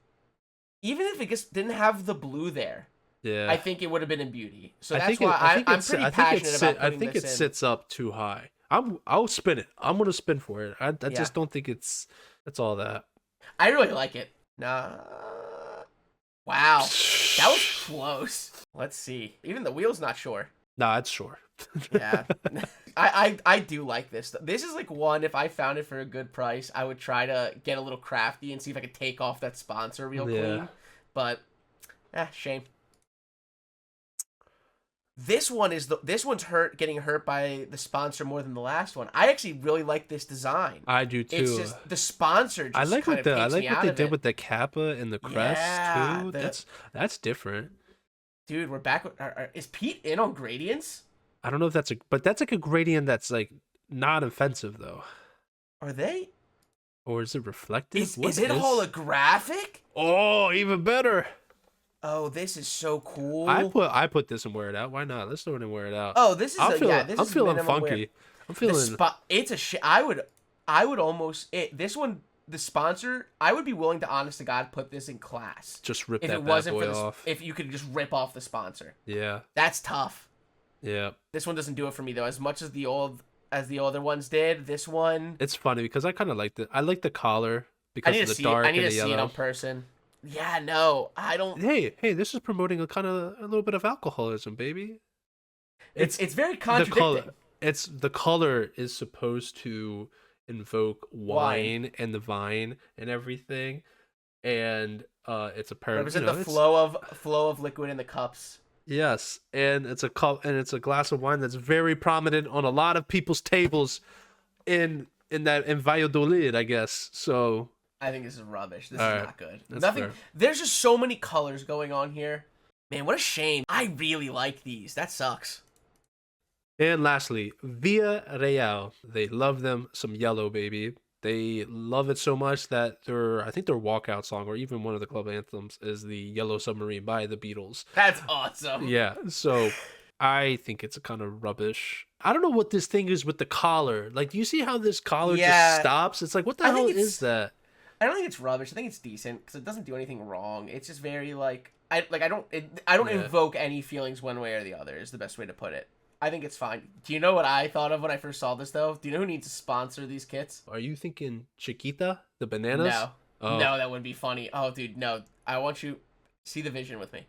even if it just didn't have the blue there, Yeah. I think it would have been in beauty. So I that's think why I'm it's- pretty I think passionate it's about I putting think this it in. sits up too high. I'll spin it. I'm gonna spin for it. I Yeah. just don't think it's all that. I really like it. Nah. Wow. That was close. Let's see. Even the wheel's not sure. Nah, it's sure. Yeah. I do like this. This is like one, if I found it for a good price, I would try to get a little crafty and see if I could take off that sponsor real clean. But, shame. This one's getting hurt by the sponsor more than the last one. I actually really like this design. I do too. It's just the sponsor just I like kind what of I takes like me what out they of did it. with the kappa and the crest Yeah, too. That's different. Dude, we're back. Is Pete in on gradients? I don't know if that's like a gradient that's like not offensive though. Are they? Or is it reflective? Is it holographic? Oh, even better. Oh, this is so cool. I put this and wear it out. Why not? Let's throw it and wear it out. Oh, this is I'm feeling minimum funky. wear. I'm feeling. It's a I would almost this one. The sponsor, I would be willing to, honest to God, put this in class. Just rip if that it bad wasn't boy for off. If you could just rip off the sponsor. Yeah. That's tough. Yeah. This one doesn't do it for me though. As much as the other ones did, this one. It's funny because I kind of like I like the collar because of the dark I need and to the see yellow. it in person. Yeah, no, I don't. Hey, this is promoting a little bit of alcoholism, baby. It's very contradicting. The color is supposed to invoke wine and the vine and everything, and it's apparently represent the flow of liquid in the cups. Yes, and it's a cup and it's a glass of wine that's very prominent on a lot of people's tables in Valladolid, I guess. So I think this is rubbish. This All is right. not good. That's Nothing. fair. There's just so many colors going on here. Man, what a shame. I really like these. That sucks. And lastly, Villarreal. They love them some yellow, baby. They love it so much that I think their walkout song, or even one of the club anthems, is the Yellow Submarine by the Beatles. That's awesome. Yeah, so I think it's a kind of rubbish. I don't know what this thing is with the collar. Like, do you see how this collar just stops? It's like, what the hell is that? I don't think it's rubbish. I think it's decent because it doesn't do anything wrong. It's just very I don't invoke any feelings one way or the other. Is the best way to put it. I think it's fine. Do you know what I thought of when I first saw this, though? Do you know who needs to sponsor these kits? Are you thinking Chiquita, the bananas? No. Oh. No, that would be funny. Oh, dude, no. I want you... See the vision with me.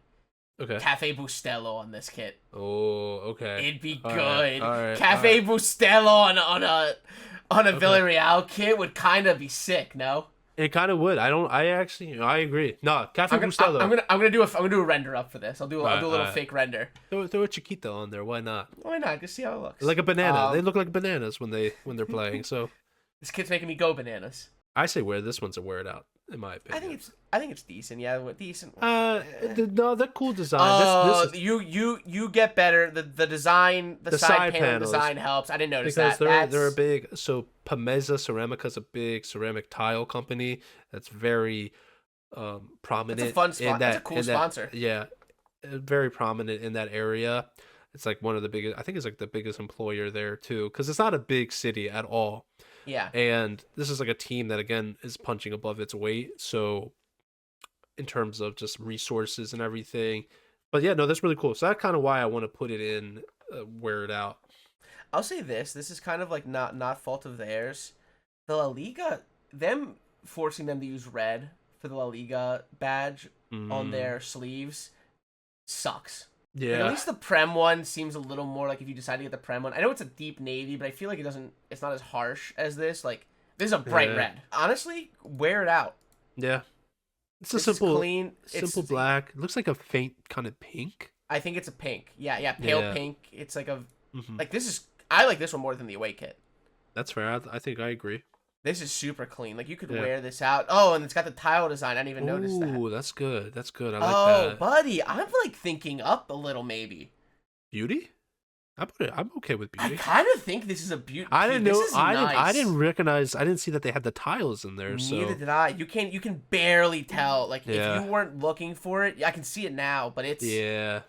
Okay. Cafe Bustelo on this kit. Oh, okay. It'd be All good. right. Cafe Bustelo on a Villarreal kit would kind of be sick, no? It kind of would. I agree. No, Cafe Bustelo. I'm gonna do a render up for this. I'll do a little fake render. Throw a Chiquita on there. Why not? Why not? Just see how it looks. Like a banana. They look like bananas when they're playing. So this kid's making me go bananas. I say this one's a wear it out, in my opinion. I think it's decent. Yeah, decent. No, the cool design. Oh, you get better. The design, the side panel design helps. I didn't notice because that. They're a big. So Pameza Ceramica is a big ceramic tile company that's very prominent. It's a fun spot. That's a cool sponsor. Yeah, very prominent in that area. It's like one of the biggest. I think it's like the biggest employer there too, because it's not a big city at all. Yeah. And this is like a team that, again, is punching above its weight. So in terms of just resources and everything. But yeah, no, that's really cool. So that's kind of why I want to put it in, wear it out. I'll say this. This is kind of like not fault of theirs. The La Liga, them forcing them to use red for the La Liga badge on their sleeves sucks. Yeah. Like, at least the Prem one seems a little more like if you decide to get the Prem one. I know it's a deep navy, but I feel like it's not as harsh as this. Like, this is a bright red. Honestly, wear it out. Yeah. It's a This is simple, clean. simple black. It looks like a faint kind of pink. I think it's a pink. Yeah, pale pink. It's like a, Mm-hmm. like this is, I like this one more than the away kit. That's fair. I think I agree. This is super clean. Like, you could wear this out. Oh, and it's got the tile design. I didn't even notice that. Ooh, that's good. That's good. I like Oh, that. buddy, I'm like thinking up a little maybe. Beauty? I'm okay with I beauty. kind of think this is a beauty. I didn't know. This is nice. I didn't recognize. I didn't see that they had the tiles in there. Neither So did I. You can barely tell. Like, Yeah. if you weren't looking for it, I can see it now, but it's yeah.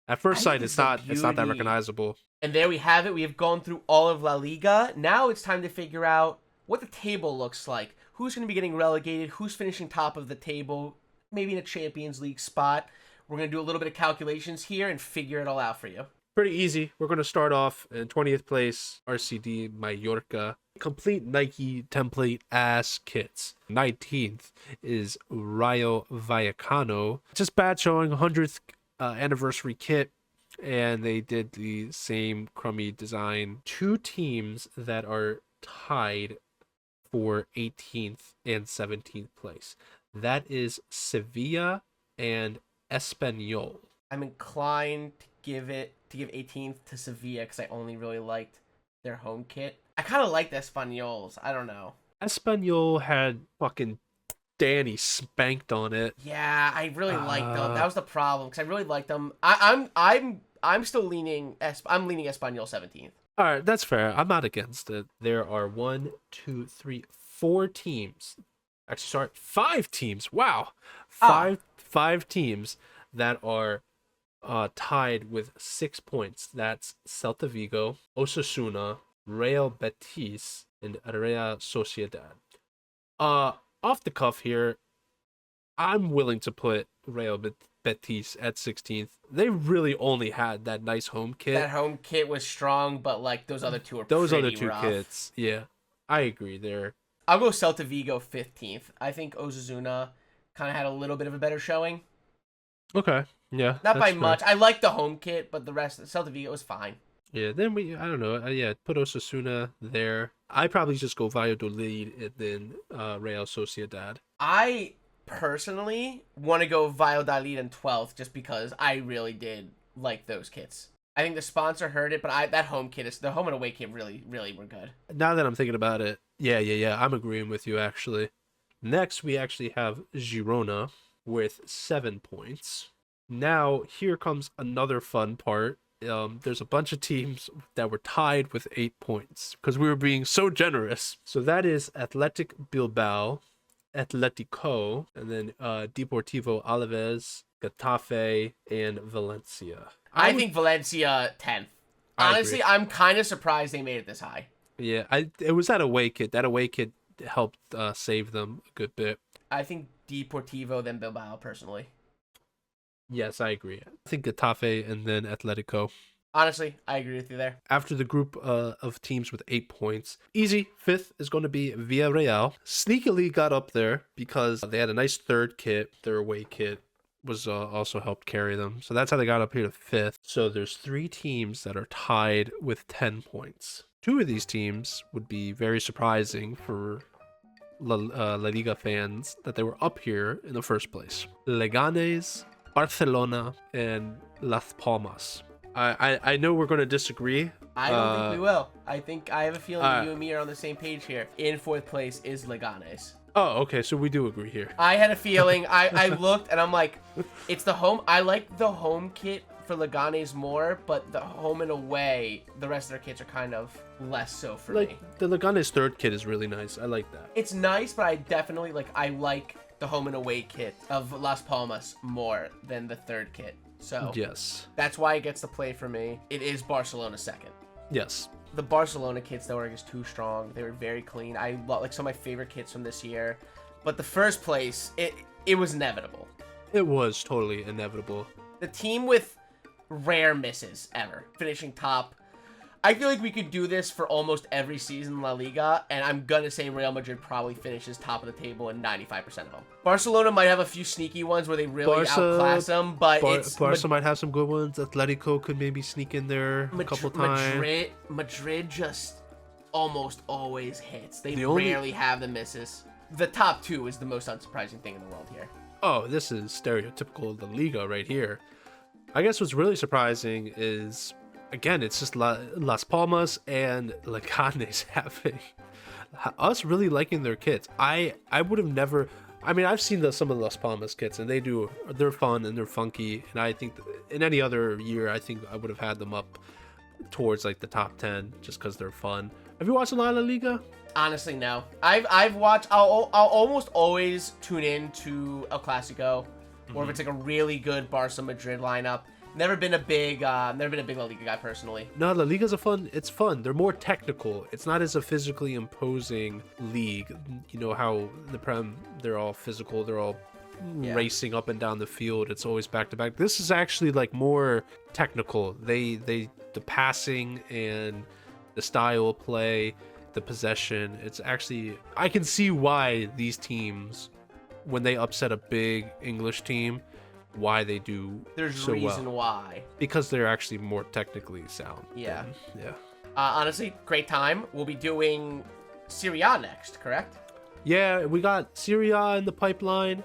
At first I sight, think it's it's a not that beauty. recognizable. And there we have it. We have gone through all of La Liga. Now it's time to figure out what the table looks like. Who's going to be getting relegated? Who's finishing top of the table? Maybe in a Champions League spot. We're going to do a little bit of calculations here and figure it all out for you. Pretty easy. We're going to start off in 20th place, RCD Mallorca. Complete Nike template ass kits. 19th is Rayo Vallecano. Just bad showing, 100th anniversary kit. And they did the same crummy design. Two teams that are tied for 18th and 17th place. That is Sevilla and Espanyol. I'm inclined to give 18th to Sevilla because I only really liked their home kit. I kind of like the Espanyols. I don't know. Espanyol had fucking Danny spanked on it. Yeah, I really liked them. That was the problem because I really liked them. I'm still leaning. I'm leaning Espanyol 17th. All right, that's fair. I'm not against it. There are 4 teams. Actually, sorry, 5 teams. Wow, five teams that are tied with 6 points. That's Celta Vigo, Osasuna, Real Betis, and Real Sociedad. Off the cuff here, I'm willing to put Real Betis at 16th. They really only had that nice home kit. That home kit was strong, but like those other two are Those pretty other two rough. kits. Yeah, I agree there. I'll go Celta Vigo 15th. I think Osasuna kind of had a little bit of a better showing. Okay, yeah. Not by that's much. fair. I like the home kit, but the rest of Celta Vigo was fine. Yeah, then I don't know. Yeah, put Osasuna there. I probably just go Valladolid and then Real Sociedad. I personally want to go Valladolid in 12th just because I really did like those kits. I think the sponsor heard it, but that home kit the home and away kit really were good. Now that I'm thinking about it, yeah, I'm agreeing with you actually. Next, we actually have Girona with 7 points. Now, here comes another fun part. There's a bunch of teams that were tied with 8 points because we were being so generous. So that is Athletic Bilbao, Atletico, and then Deportivo Alavés, Getafe, and Valencia. I think Valencia 10th. Honestly, I'm kind of surprised they made it this high. Yeah, it was that away kit. That away kit helped save them a good bit. I think Deportivo then Bilbao personally. Yes, I agree. I think Getafe and then Atletico. Honestly, I agree with you there. After the group of teams with 8 points, easy 5th is going to be Villarreal. Sneakily got up there because they had a nice third kit. Their away kit was also helped carry them. So that's how they got up here to 5th. So there's 3 teams that are tied with 10 points. 2 of these teams would be very surprising for La Liga fans that they were up here in the first place. Leganés, Barcelona, and Las Palmas. I know we're going to disagree. I don't think we will. I have a feeling that you and me are on the same page here. In 4th place is Leganés. Oh, okay, so we do agree here. I had a feeling. I looked and I'm like, it's the home. I like the home kit for Leganés more, but the home and away, the rest of their kits are kind of less so for me. The Leganés third kit is really nice. I like that. It's nice, but I definitely I like the home and away kit of Las Palmas more than the third kit. So yes, that's why it gets to play for me. It is Barcelona second. Yes. The Barcelona kits though are just too strong. They were very clean. I love some of my favorite kits from this year. But the first place, it was inevitable. It was totally inevitable. The team with rare misses ever, finishing top. I feel like we could do this for almost every season in La Liga, and I'm gonna say Real Madrid probably finishes top of the table in 95% of them. Barcelona might have a few sneaky ones where they really outclass them, but Barca might have some good ones. Atletico could maybe sneak in there a couple times. Madrid just almost always hits. They rarely have the misses. The top two is the most unsurprising thing in the world here. Oh, this is stereotypical La Liga right here. I guess what's really surprising is, again, it's just Las Palmas and Leganés having us really liking their kits. I would have never. I mean, I've seen some of the Las Palmas kits, and they're fun and they're funky. And I think in any other year, I think I would have had them up towards like the top 10 just because they're fun. Have you watched a lot of La Liga? Honestly, no. I've watched. I'll almost always tune in to El Clasico, or if it's like a really good Barca Madrid lineup. Never been a big La Liga guy personally. No, La Liga's it's fun. They're more technical. It's not as a physically imposing league. You know how the Prem, they're all physical. They're all racing up and down the field. It's always back to back. This is actually like more technical. The passing and the style of play, the possession. It's actually, I can see why these teams, when they upset a big English team, why they do There's so reason well. why. Because they're actually more technically sound. Yeah. Yeah. Honestly, great time. We'll be doing Serie A next, correct? Yeah, we got Serie A in the pipeline.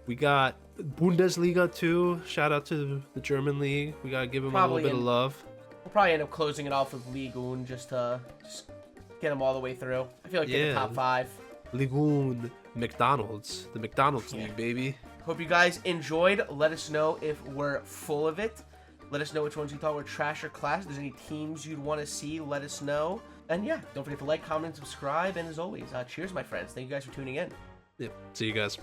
We got Bundesliga too. Shout out to the German league. We gotta give them a little bit of love. We'll probably end up closing it off with Liga and just get them all the way through. I feel like they're the top 5. Liga 1, McDonald's. The McDonald's league, baby. Hope you guys enjoyed. Let us know if we're full of it. Let us know which ones you thought were trash or class. If there's any teams you'd want to see, let us know. And yeah, don't forget to like, comment, and subscribe. And as always, cheers, my friends. Thank you guys for tuning in. Yeah, see you guys.